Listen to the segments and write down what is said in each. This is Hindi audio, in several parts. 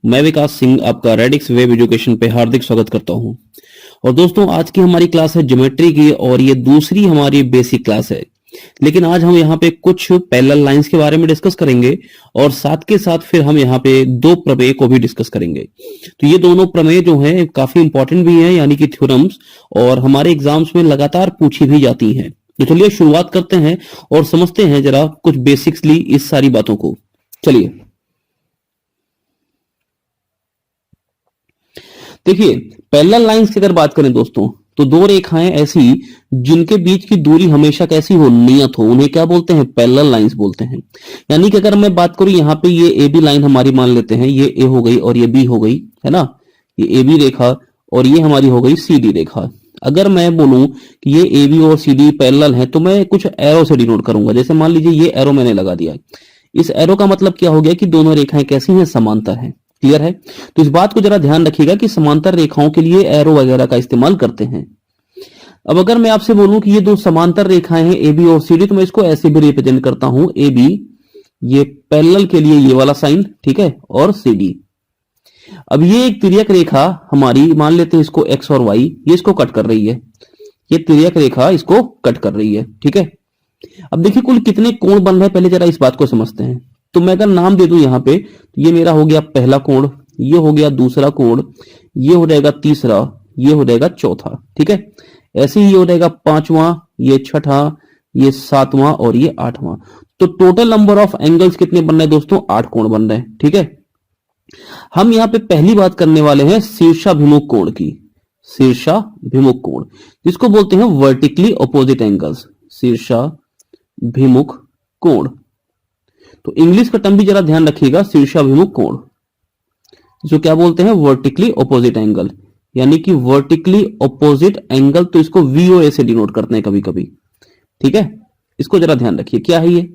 मैं विकास सिंह आपका रेडिक्स वेब एजुकेशन पे हार्दिक स्वागत करता हूं। और दोस्तों, आज की हमारी क्लास है ज्योमेट्री की और ये दूसरी हमारी बेसिक क्लास है। लेकिन आज हम यहाँ पे कुछ पैरेलल लाइंस के बारे में डिस्कस करेंगे और साथ के साथ फिर हम यहाँ पे दो प्रमेय को भी डिस्कस करेंगे। तो ये दोनों प्रमेय जो हैं काफी इंपॉर्टेंट भी हैं, यानी कि थ्योरम्स, और हमारे एग्जाम्स में लगातार पूछी भी जाती हैं। तो चलिए शुरुआत करते हैं और समझते हैं जरा कुछ बेसिक्सली इस सारी बातों को। चलिए देखिए, पैरेलल लाइंस की अगर बात करें दोस्तों, तो दो रेखाएं ऐसी जिनके बीच की दूरी हमेशा कैसी हो, नियत हो, उन्हें क्या बोलते हैं? पैरेलल लाइंस बोलते हैं। यानी कि अगर मैं बात करूं यहाँ पे, ये ए बी लाइन हमारी मान लेते हैं, ये ए हो गई और ये बी हो गई, है ना, ये ए बी रेखा और ये हमारी हो गई सी डी रेखा। अगर मैं बोलूं कि ये ए बी और सी डी पैरेलल है तो मैं कुछ एरो से डिनोट करूंगा। जैसे मान लीजिए ये एरो मैंने लगा दिया, इस एरो का मतलब क्या हो गया कि दोनों रेखाएं कैसी हैं? समांतर हैं। क्लियर है? तो इस बात को जरा ध्यान रखिएगा कि समांतर रेखाओं के लिए एरो वगैरह का इस्तेमाल करते हैं। अब अगर मैं आपसे बोलूं कि ये दो समांतर रेखाएं हैं ए बी और सी डी, तो मैं इसको ऐसे भी रिप्रेजेंट करता हूं, ए बी, ये पैरेलल के लिए ये वाला साइन, ठीक है, और सी डी। अब ये एक तिर्यक रेखा हमारी, मान लेते हैं इसको एक्स और वाई, ये इसको कट कर रही है, ये तिर्यक रेखा इसको कट कर रही है, ठीक है। अब देखिए कुल कितने कोण बन रहे हैं, पहले जरा इस बात को समझते हैं। तो मैं अगर नाम दे दूं यहां पे, तो ये मेरा हो गया पहला कोण, ये हो गया दूसरा कोण, ये हो जाएगा तीसरा, ये हो जाएगा चौथा, ठीक है। ऐसे ही हो जाएगा पांचवां, ये छठा, ये सातवां और ये आठवां। तो टोटल नंबर ऑफ एंगल्स कितने बन रहे हैं दोस्तों? 8 कोण बन रहे हैं, ठीक है। हम यहां पे पहली बात करने वाले हैं शीर्षाभिमुख कोण की। शीर्षाभिमुख कोण जिसको बोलते हैं वर्टिकली ऑपोजिट एंगल्स, शीर्षाभिमुख कोण। तो इंग्लिश का टर्म भी जरा ध्यान रखिएगा, शीर्षाभिमुख कोण, जो क्या बोलते हैं? वर्टिकली ऑपोजिट एंगल, यानी कि वर्टिकली ऑपोजिट एंगल। तो इसको वीओए से डिनोट करते हैं कभी कभी, ठीक है। इसको जरा ध्यान रखिए, क्या है ये?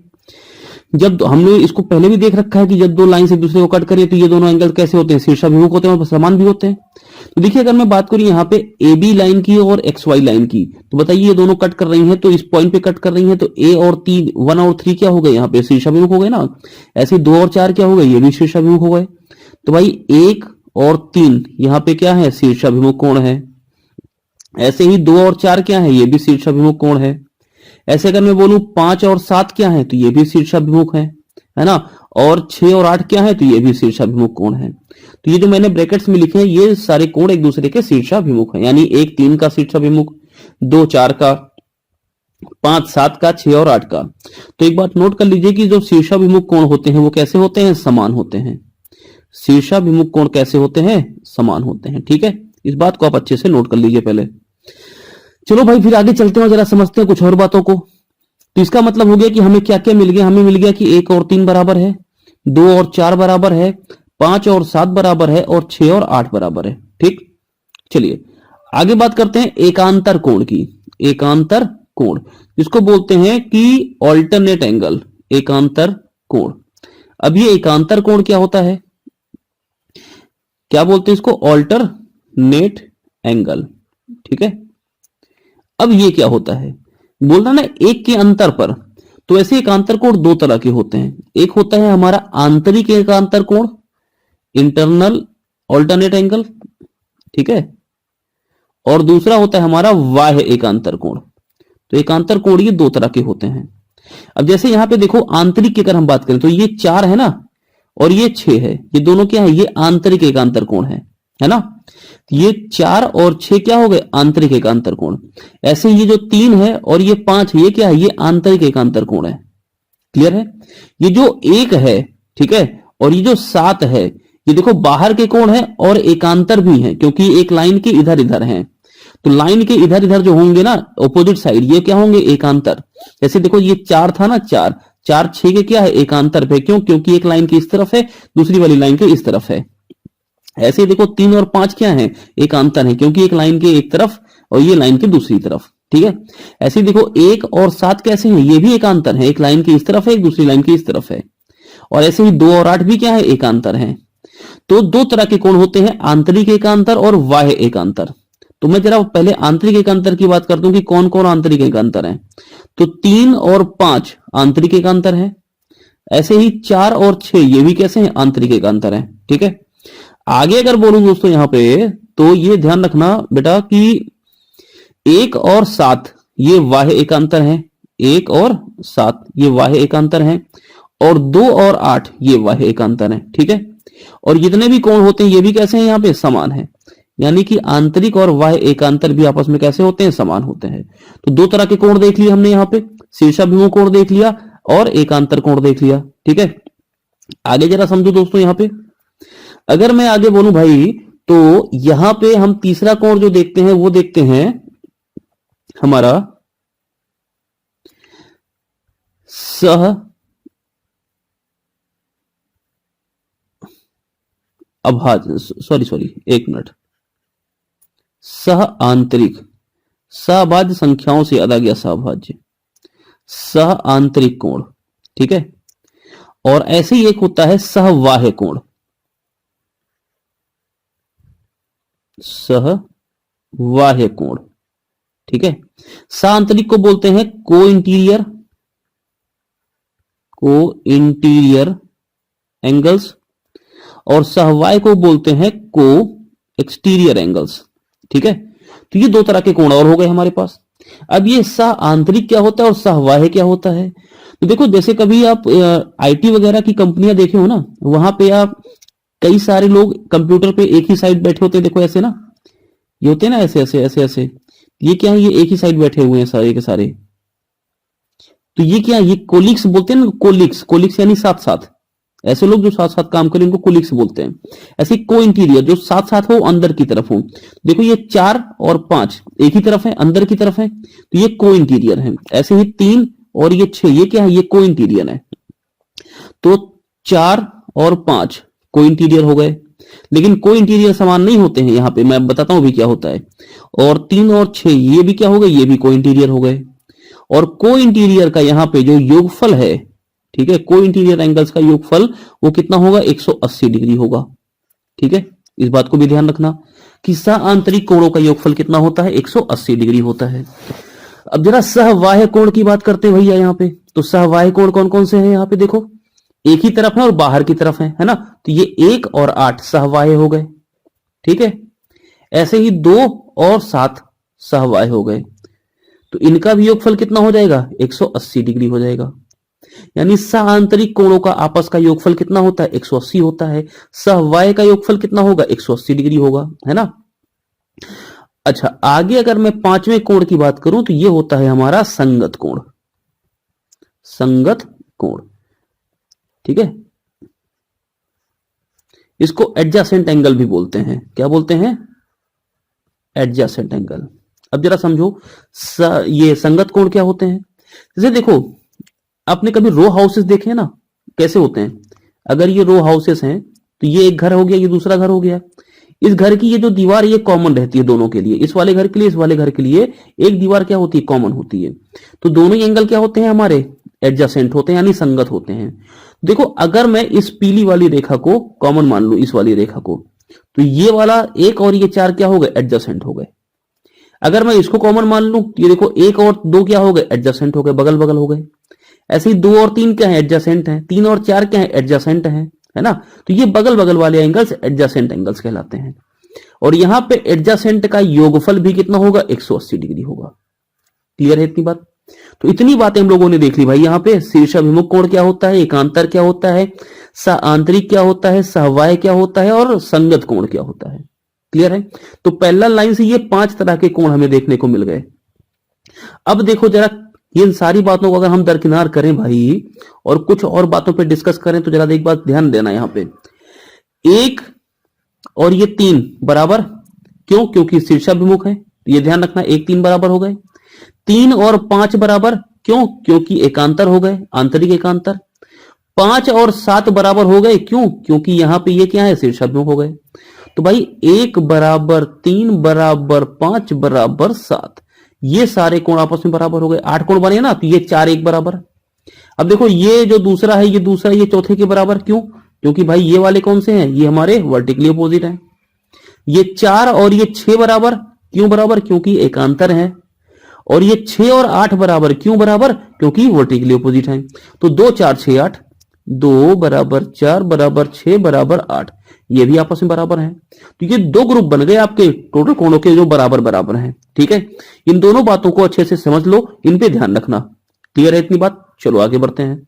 जब हमने इसको पहले भी देख रखा है कि जब दो लाइन एक दूसरे को कट करें तो ये दोनों एंगल कैसे होते हैं? शीर्षाभिमुख होते हैं और समान भी होते हैं। तो देखिए, अगर मैं बात करूं यहाँ पे ए बी लाइन की और एक्स वाई लाइन की, तो बताइए ये दोनों कट कर रही हैं, तो इस पॉइंट पे कट कर रही हैं, तो ए और 3, 1 और 3 क्या हो गए? यहाँ पे शीर्षाभिमुख हो गए ना। ऐसे 2 और 4 क्या हो गए? ये भी शीर्षाभिमुख हो गए। तो भाई 1 और 3 यहाँ पे क्या है? शीर्षाभिमुख कोण है। ऐसे ही 2 और 4 क्या है? ये भी शीर्षाभिमुख कोण है। ऐसे अगर मैं बोलूं 5 और 7 क्या है? तो ये भी शीर्षाभिमुख है ना। और 6 और 8 क्या है? तो ये भी शीर्षाभिमुख कोण है। तो ये जो मैंने ब्रैकेट्स में लिखे हैं, ये सारे कोण एक दूसरे के शीर्षाभिमुख हैं। यानी 1 3 का शीर्षाभिमुख, 2 4 का, 5 7 का, 6 और 8 का। तो एक बात नोट कर लीजिए कि जो शीर्षाभिमुख कोण होते हैं वो कैसे होते हैं? समान होते हैं। शीर्षाभिमुख कोण कैसे होते हैं? समान होते हैं, ठीक है। इस बात को आप अच्छे से नोट कर लीजिए पहले। चलो भाई फिर आगे चलते हैं, जरा समझते हैं कुछ और बातों को। तो इसका मतलब हो गया कि हमें क्या क्या मिल गया? हमें मिल गया कि 1 और 3 बराबर है, 2 और 4 बराबर है, 5 और 7 बराबर है और 6 और 8 बराबर है, ठीक। चलिए आगे बात करते हैं एकांतर कोण की। एकांतर कोण जिसको बोलते हैं कि ऑल्टरनेट एंगल, एकांतर कोण। अब ये एकांतर कोण क्या होता है? क्या बोलते हैं इसको? ऑल्टरनेट एंगल, ठीक है। अब ये क्या होता है? बोलना ना एक के अंतर पर। तो ऐसे एकांतर कोण दो तरह के होते हैं। एक होता है हमारा आंतरिक एकांतर कोण, इंटरनल ऑल्टरनेट एंगल, ठीक है। और दूसरा होता है हमारा बाह्य एकांतर कोण। तो एकांतर कोण ये दो तरह के होते हैं। अब जैसे यहां पे देखो, आंतरिक की अगर हम बात करें तो ये 4 है ना और ये 6 है, ये दोनों क्या है? ये आंतरिक एकांतर कोण है ना। ये 4 और 6 क्या हो गए? आंतरिक एकांतर कोण। ऐसे ये जो 3 है और ये 5 है, ये क्या है? ये आंतरिक एकांतर कोण है। क्लियर है? ये जो 1 है, ठीक है, और ये जो 7 है, ये देखो बाहर के कोण है और एकांतर भी है, क्योंकि एक लाइन के इधर इधर है। तो लाइन के इधर इधर जो होंगे ना ऑपोजिट साइड, ये क्या होंगे? एकांतर। जैसे देखो ये 4 था ना, 4 4 6 के क्या है? एकांतर पे। क्यों? क्योंकि एक लाइन की इस तरफ है, दूसरी वाली लाइन के इस तरफ है। ऐसे ही देखो 3 और 5 क्या है? एकांतर है, क्योंकि एक लाइन के एक तरफ और ये लाइन के दूसरी तरफ, ठीक है। ऐसे ही देखो 1 और 7 कैसे हैं? ये भी एकांतर है, एक लाइन के इस तरफ है, एक दूसरी लाइन के इस तरफ है। और ऐसे ही 2 और 8 भी क्या है? एकांतर है। तो दो तरह के कोण होते हैं, आंतरिक एकांतर और बाह्य एकांतर। तो मैं जरा पहले आंतरिक एकांतर की बात करता हूं कि कौन कौन आंतरिक एकांतर है। तो 3 और 5 आंतरिक एकांतर है। ऐसे ही 4 और 6 ये भी कैसे हैं? आंतरिक एकांतर है, ठीक है। आगे अगर बोलूं दोस्तों यहां पे, तो ये ध्यान रखना बेटा कि 1 और 7 ये बाह्य एकांतर है, 1 और 7 ये बाह्य एकांतर है, और 2 और 8 ये बाह्य एकांतर है। ठीक है, और जितने भी कोण होते हैं ये भी कैसे हैं, यहां पे समान है, यानी कि आंतरिक और बाह्य एकांतर भी आपस में कैसे होते हैं, समान होते हैं। तो दो तरह के कोण देख लिए हमने यहां पे, शीर्षाभिमुख कोण देख लिया और एकांतर कोण देख लिया। ठीक है, आगे जरा समझो दोस्तों यहां पे, अगर मैं आगे बोलूं भाई, तो यहां पे हम तीसरा कोण जो देखते हैं वो देखते हैं हमारा सह अभाज्य, सॉरी एक मिनट, सह आंतरिक, सहभाज्य संख्याओं से अदा गया सहभाज्य, सह आंतरिक कोण। ठीक है, और ऐसे ही एक होता है सहबाह्य कोण, सहबाह्य कोण। ठीक है, सह आंतरिक को बोलते हैं को इंटीरियर एंगल्स, और सहबाह्य को बोलते हैं को एक्सटीरियर एंगल्स। ठीक है, तो ये दो तरह के कोण और हो गए हमारे पास। अब ये सह आंतरिक क्या होता है और सहबाह्य क्या होता है, तो देखो जैसे कभी आप आईटी वगैरह की कंपनियां देखे हो ना, वहां पे आप कई सारे लोग कंप्यूटर पे एक ही साइड बैठे होते हैं, देखो ऐसे ना, ये होते हैं ना ऐसे ऐसे ऐसे ऐसे, ये क्या है, ये एक ही साइड बैठे हुए हैं सारे के सारे, तो ये क्या है, ये कोलिग्स बोलते हैं ना, कोलिग्स यानी साथ साथ, ऐसे लोग जो साथ साथ काम करें उनको कोलिग्स बोलते हैं। ऐसे को इंटीरियर जो साथ साथ हो, अंदर की तरफ हो, देखो ये 4 और 5 एक ही तरफ है, अंदर की तरफ है, तो ये को इंटीरियर है। ऐसे ही 3 और ये 6 ये क्या है, ये को इंटीरियर है। तो 4 और 5 को इंटीरियर हो गए, लेकिन को इंटीरियर समान नहीं होते हैं, यहां पे मैं बताता हूं भी क्या होता है। और 3 और 6 ये भी क्या हो गए, ये भी को इंटीरियर हो गए। और को इंटीरियर का यहां पे जो योगफल है, ठीक है, को इंटीरियर एंगल्स का योगफल वो कितना होगा, 180 डिग्री होगा। ठीक है, इस बात को भी ध्यान रखना कि सह आंतरिक कोणों का योगफल कितना होता है, 180 डिग्री होता है। अब जरा सहबाह्य कोण की बात करते हैं भैया यहाँ पे, तो सहबाह्य कोण कौन कौन से हैं, यहाँ पे देखो एक ही तरफ है और बाहर की तरफ है ना, तो ये 1 और 8 सहबाह्य हो गए। ठीक है, ऐसे ही 2 और 7 सहबाह्य हो गए, तो इनका भी योगफल कितना हो जाएगा, 180 डिग्री हो जाएगा। यानी सह आंतरिक कोणों का आपस का योगफल कितना होता है, 180 होता है। सहबाह्य का योगफल कितना होगा, 180 डिग्री होगा, है ना। अच्छा, आगे अगर मैं पांचवें कोण की बात करूं तो ये होता है हमारा संगत कोण, संगत कोण। ठीक है, इसको एडजेसेंट एंगल भी बोलते हैं, क्या बोलते हैं, एडजेसेंट एंगल। अब जरा समझो ये संगत कोण क्या होते हैं। जैसे देखो आपने कभी रो हाउसेस देखे हैं ना, कैसे होते हैं, अगर ये रो हाउसेस हैं तो ये एक घर हो गया, ये दूसरा घर हो गया, इस घर की ये जो दीवार ये कॉमन रहती है दोनों के लिए, इस वाले घर के लिए इस वाले घर के लिए एक दीवार क्या होती है, कॉमन होती है। तो दोनों ही एंगल क्या होते हैं हमारे, एडजेसेंट होते हैं, यानी संगत होते हैं। देखो अगर मैं इस पीली वाली रेखा को कॉमन मान लू, इस वाली रेखा को, तो ये वाला 1 और ये 4 क्या हो गए, एडजेसेंट हो गए। अगर मैं इसको कॉमन मान लू, ये देखो 1 और 2 क्या हो गए, एडजेसेंट हो गए, बगल बगल हो गए। ऐसे ही 2 और 3 क्या है, एडजेसेंट है, 3 और 4 क्या है, एडजेसेंट है ना। तो ये बगल बगल वाले एंगल्स एडजेसेंट एंगल्स कहलाते हैं। और यहां पे एडजेसेंट का योगफल भी कितना होगा, 180 डिग्री होगा। क्लियर है इतनी बात। तो इतनी बातें हम लोगों ने देख ली भाई। यहां पे शीर्षाभिमुख कोण क्या होता है, एकांतर क्या होता है, सह आंतरिक क्या होता है, सहबाह्य क्या होता है, और संगत कोण क्या होता है। क्लियर है। तो पैरेलल लाइन से ये 5 तरह के कोण हमें देखने को मिल गए। अब देखो जरा इन सारी बातों को अगर हम दरकिनार करें भाई और कुछ और बातों पे डिस्कस करें, तो जरा एक बात ध्यान देना, यहां पे 1 और ये 3 बराबर, क्यों, क्योंकि शीर्षाभिमुख है, ये ध्यान रखना, 1 3 बराबर हो गए। 3 और 5 बराबर, क्यों, क्योंकि एकांतर हो गए, आंतरिक एकांतर। 5 और 7 बराबर हो गए, क्यों, क्योंकि यहां पे ये क्या है, शीर्षाभिमुख हो गए। तो भाई 1 बराबर 3 बराबर 5 बराबर 7, ये सारे कोण आपस में बराबर हो गए। 8 कोण बने ना, तो ये 4 1 बराबर। अब देखो ये जो दूसरा है, ये दूसरा, ये चौथे के बराबर, क्यों, क्योंकि भाई ये वाले कौन से हैं, ये हमारे वर्टिकली अपोजिट हैं। ये 4 और ये 6 बराबर, क्यों बराबर, क्योंकि एकांतर है। और ये 6 और 8 बराबर, क्यों बराबर, क्योंकि वर्टिकली अपोजिट है। तो 2 4 6 8, 2 बराबर 4 बराबर 6 बराबर 8, ये भी आपस में बराबर हैं। तो ये दो ग्रुप बन गए आपके टोटल कोणों के जो बराबर बराबर हैं। ठीक है, इन दोनों बातों को अच्छे से समझ लो, इन पे ध्यान रखना। क्लियर है इतनी बात? चलो आगे बढ़ते हैं।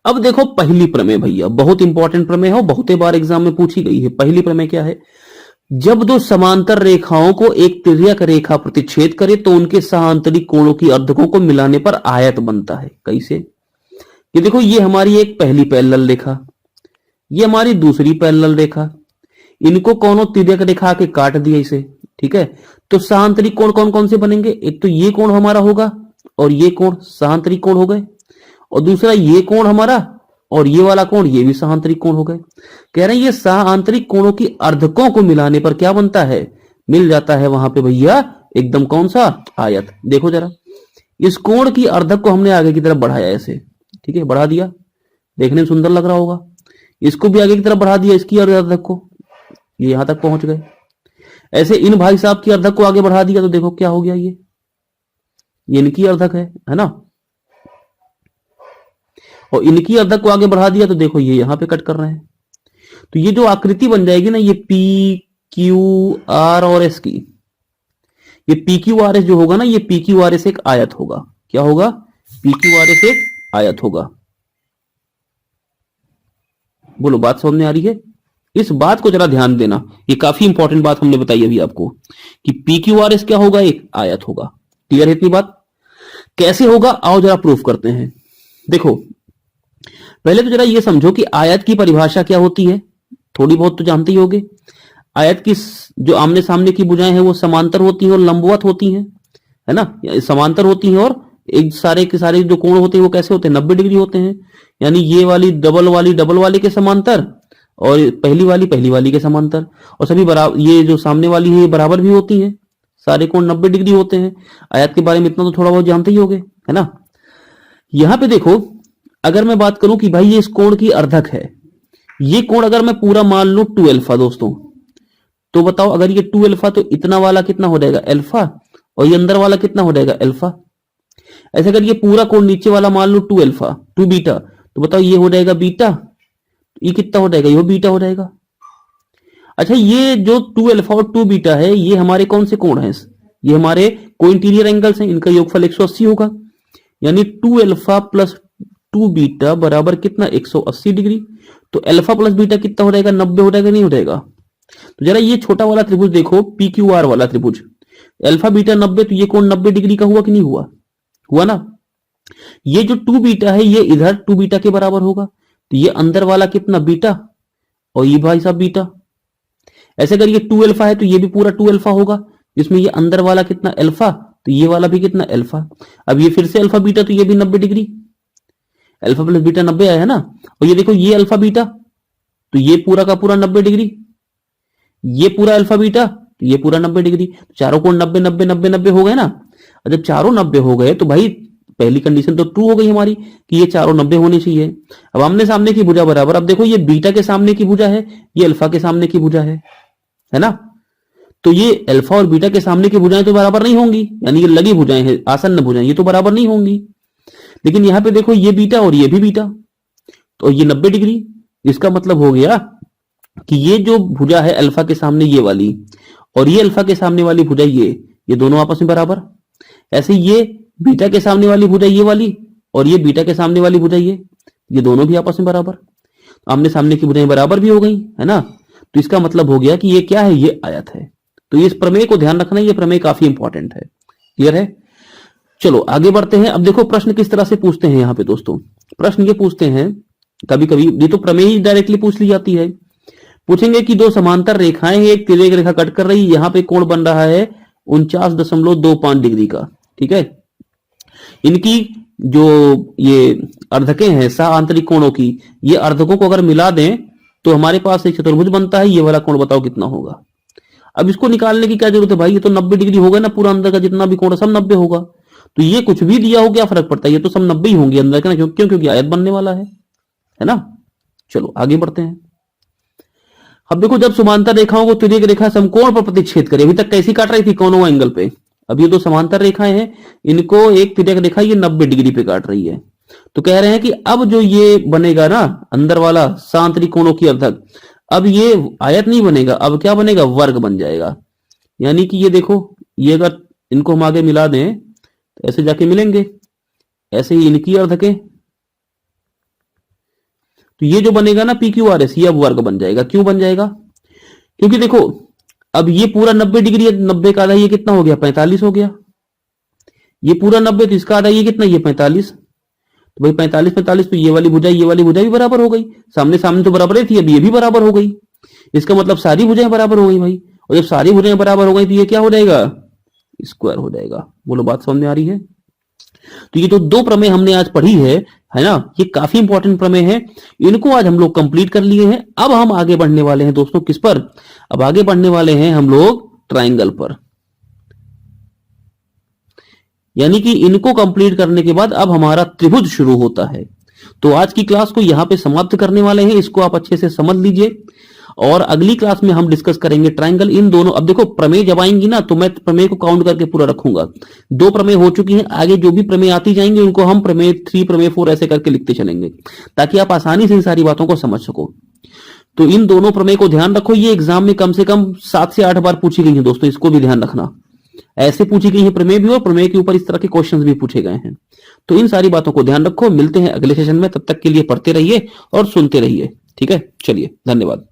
अब देखो पहली प्रमेय भैया, बहुत इंपॉर्टेंट प्रमेय है, बहुत बार एग्जाम में पूछी गई है। पहली प्रमेय क्या है? जब दो समांतर रेखाओं को एक तिर्यक रेखा प्रतिच्छेद करे तो उनके सहांतरिक कोणों की अर्धकों को मिलाने पर आयत बनता है। कैसे? ये देखो, ये हमारी एक पहली पैरेलल रेखा, ये हमारी दूसरी पैरेलल रेखा, इनको कौनों तिर्यक रेखा के काट दिया इसे। ठीक है, तो सहांतरिक कोण कौन कौन से बनेंगे? एक तो ये कोण हमारा होगा और ये कोण सहांतरिक कोण हो गए, और दूसरा ये कोण हमारा और ये वाला कोण, ये भी सहांतरिक कोण हो गए। कह रहे हैं ये सहांतरिक कोणों की अर्धकों को मिलाने पर क्या बनता है? मिल जाता है वहां पे भैया एकदम कौन सा? आयत। देखो जरा, इस कोण की अर्धक को हमने आगे की तरफ बढ़ाया ऐसे, ठीक है, बढ़ा दिया, देखने में सुंदर लग रहा होगा। इसको भी आगे की तरफ बढ़ा दिया, इसकी अर्धक को, ये यहां तक पहुंच गए। ऐसे इन भाई साहब की अर्धक को आगे बढ़ा दिया तो देखो क्या हो गया, ये इनकी अर्धक है ना, और इनकी अर्धक को आगे बढ़ा दिया तो देखो ये यहां पे कट कर रहे हैं। तो ये जो आकृति बन जाएगी ना, ये पी क्यू आर और एस की, ये पी क्यू आर एस जो होगा ना, ये पी क्यू आर एस एक आयत होगा। क्या होगा? पी क्यू आर एस एक आयत होगा। बोलो बात समझ में आ रही है? इस बात को जरा ध्यान देना, ये काफी इंपॉर्टेंट बात हमने बताई अभी आपको कि पी क्यू आर एस क्या होगा? एक आयत होगा। क्लियर है इतनी बात? कैसे होगा आओ जरा प्रूफ करते हैं। देखो पहले तो जरा ये समझो कि आयत की परिभाषा क्या होती है, थोड़ी बहुत तो जानते ही होगे। आयत की जो आमने सामने की भुजाएं हैं वो समांतर होती हैं और लंबवत होती हैं, है ना, समांतर होती हैं, और एक सारे के सारे जो कोण होते हैं वो कैसे होते हैं? 90 डिग्री होते हैं। यानी ये वाली डबल वाली के समांतर, और पहली वाली के समांतर, और सभी बराबर, ये जो सामने वाली है ये बराबर भी होती है, सारे कोण 90 डिग्री होते हैं। आयत के बारे में इतना तो थोड़ा बहुत जानते ही होगे, है ना। यहां पे देखो, अगर मैं बात करूं कि भाई ये इस कोण की अर्धक है, ये कोण अगर मैं पूरा मान लूं 2 अल्फा दोस्तों, तो बताओ अगर ये 2 अल्फा तो इतना वाला कितना हो जाएगा? अल्फा, और ये अंदर वाला कितना हो जाएगा? अल्फा। ऐसे अगर ये पूरा कोण नीचे वाला मान लो 2 अल्फा 2 बीटा, तो बताओ ये हो जाएगा बीटा, ये कितना हो जाएगा? ये बीटा हो जाएगा। अच्छा, ये जो 2 अल्फा और 2 बीटा है ये हमारे कौन से कोण हैं? ये हमारे कोइंटीरियर एंगल्स हैं, इनका योगफल 180 होगा। यानी 2 अल्फा प्लस 2 बीटा बराबर कितना? 180 डिग्री। तो अल्फा प्लस बीटा कितना हो जाएगा? 90 हो जाएगा, नहीं हो जाएगा? तो जरा ये छोटा वाला त्रिभुज देखो, पी क्यू आर वाला त्रिभुज, अल्फा बीटा 90, तो ये कोण 90 डिग्री का हुआ कि नहीं हुआ? हुआ ना। ये जो 2 बीटा है ये इधर 2 बीटा के बराबर होगा, तो ये अंदर वाला कितना? बीटा, और ये भाई साहब बीटा। ऐसे अगर ये 2 अल्फा है तो ये भी पूरा 2 अल्फा होगा, जिसमें ये अंदर वाला कितना? अल्फा, तो ये वाला भी कितना? अल्फा। अब ये फिर से अल्फा बीटा, तो ये भी 90 डिग्री, अल्फा प्लस बीटा 90 आया है ना। और ये देखो ये अल्फा बीटा, तो ये पूरा का पूरा 90 डिग्री, ये पूरा अल्फा बीटा, तो ये पूरा 90 डिग्री। चारों कोण 90 90 90 90 हो गए ना। और जब चारों 90 हो गए तो भाई पहली कंडीशन तो ट्रू हो गई हमारी कि ये चारों 90 होने चाहिए। अब आमने सामने की भुजा बराबर, अब देखो ये बीटा के सामने की भुजा है, ये अल्फा के सामने की भुजा है ना। तो ये अल्फा और बीटा के सामने की भुजाएं तो बराबर नहीं होंगी, यानी ये लगी भुजाएं हैं, आसन्न भुजाएं, ये तो बराबर नहीं होंगी। लेकिन यहां पे देखो ये बीटा और ये भी बीटा, तो ये 90 डिग्री। इसका मतलब हो गया कि ये जो भुजा है अल्फा के सामने ये वाली, और ये अल्फा के सामने वाली भुजा ये दोनों आपस में बराबर। ऐसे ये बीटा के सामने वाली भुजा ये वाली, और ये बीटा के सामने वाली भुजा ये दोनों भी आपस में बराबर, आमने सामने की भुजाएं बराबर भी हो गई, है ना। तो इसका मतलब हो गया कि ये क्या है? ये आयत है। तो इस प्रमेय को ध्यान रखना, ये प्रमेय काफी इंपॉर्टेंट है। क्लियर है? चलो आगे बढ़ते हैं। अब देखो प्रश्न किस तरह से पूछते हैं यहाँ पे दोस्तों। प्रश्न ये पूछते हैं, कभी कभी ये तो प्रमेय ही डायरेक्टली पूछ ली जाती है। पूछेंगे कि दो समांतर रेखाएं, एक तिर्यक रेखा कट कर रही है, यहाँ पे कोण बन रहा है 49.25 डिग्री का। ठीक है, इनकी जो ये अर्धकें हैं सहांतरिक कोणों की, ये अर्धकों को अगर मिला दें तो हमारे पास एक चतुर्भुज बनता है। ये वाला कोण बताओ कितना होगा। अब इसको निकालने की क्या जरूरत है भाई, ये तो 90 डिग्री हो गया ना, पूरा अंदर का जितना भी कोण सब 90 होगा। तो ये कुछ भी दिया हो क्या फर्क पड़ता है, ये तो सब 90 ही होंगे अंदर के ना, क्योंकि आयत बनने वाला है ना। चलो आगे बढ़ते हैं। अब देखो, जब समांतर रेखाओं को तिर्यक रेखा समकोण पर प्रतिच्छेद करे, अभी तक कैसी काट रही थी? कोनों एंगल पे। अब ये दो समांतर रेखाएं हैं, इनको एक तिर्यक रेखा ये 90 डिग्री पे काट रही है। तो कह रहे हैं कि अब जो ये बनेगा ना अंदर वाला शांत त्रिकोणों की अर्धक, अब ये आयत नहीं बनेगा, अब क्या बनेगा, वर्ग बन जाएगा। यानी कि ये देखो, ये अगर इनको हम आगे मिला दें तो ऐसे जाके मिलेंगे, ऐसे ही इनकी अर्धकें, तो ये जो बनेगा ना पी क्यू आर एस, ये अब वर्ग बन जाएगा। क्यों बन जाएगा, क्योंकि देखो अब ये पूरा 90 डिग्री है, 90 का आधा ये कितना हो गया, 45 हो गया। ये पूरा 90 तो इसका आधा ये कितना, ये 45। तो भाई 45 45, तो ये वाली भुजा भी बराबर हो गई, सामने सामने तो बराबर ही थी, अब ये भी बराबर हो गई। इसका मतलब सारी भुजाएं बराबर हो गई भाई, और जब सारी भुजाएं बराबर हो गई तो ये क्या हो जाएगा, स्क्वायर हो जाएगा। बोलो बात समझ में आ रही है। तो ये जो दो प्रमेय हमने आज पढ़ी है ना, ये काफी इंपॉर्टेंट प्रमेय है, इनको आज हम लोग कंप्लीट कर लिए हैं। अब हम आगे बढ़ने वाले हैं दोस्तों किस पर, अब आगे बढ़ने वाले हैं हम लोग ट्राइंगल पर। यानी कि इनको कंप्लीट करने के बाद अब हमारा त्रिभुज शुरू होता है। तो आज की क्लास को यहां पे समाप्त करने वाले हैं, इसको आप अच्छे से समझ लीजिए, और अगली क्लास में हम डिस्कस करेंगे ट्राइंगल। इन दोनों, अब देखो प्रमेय जब आएंगी ना तो मैं प्रमेय को काउंट करके पूरा रखूंगा। 2 प्रमेय हो चुकी हैं, आगे जो भी प्रमेय आती जाएंगे उनको हम प्रमेय 3 प्रमेय 4 ऐसे करके लिखते चलेंगे, ताकि आप आसानी से इन सारी बातों को समझ सको। तो इन दोनों प्रमेय को ध्यान रखो, ये एग्जाम में कम से कम 7 से 8 बार पूछी गई है दोस्तों, इसको भी ध्यान रखना। ऐसे पूछी गई है प्रमेय भी, और प्रमेय के ऊपर इस तरह के क्वेश्चंस भी पूछे गए हैं। तो इन सारी बातों को ध्यान रखो। मिलते हैं अगले सेशन में, तब तक के लिए पढ़ते रहिए और सुनते रहिए। ठीक है, चलिए, धन्यवाद।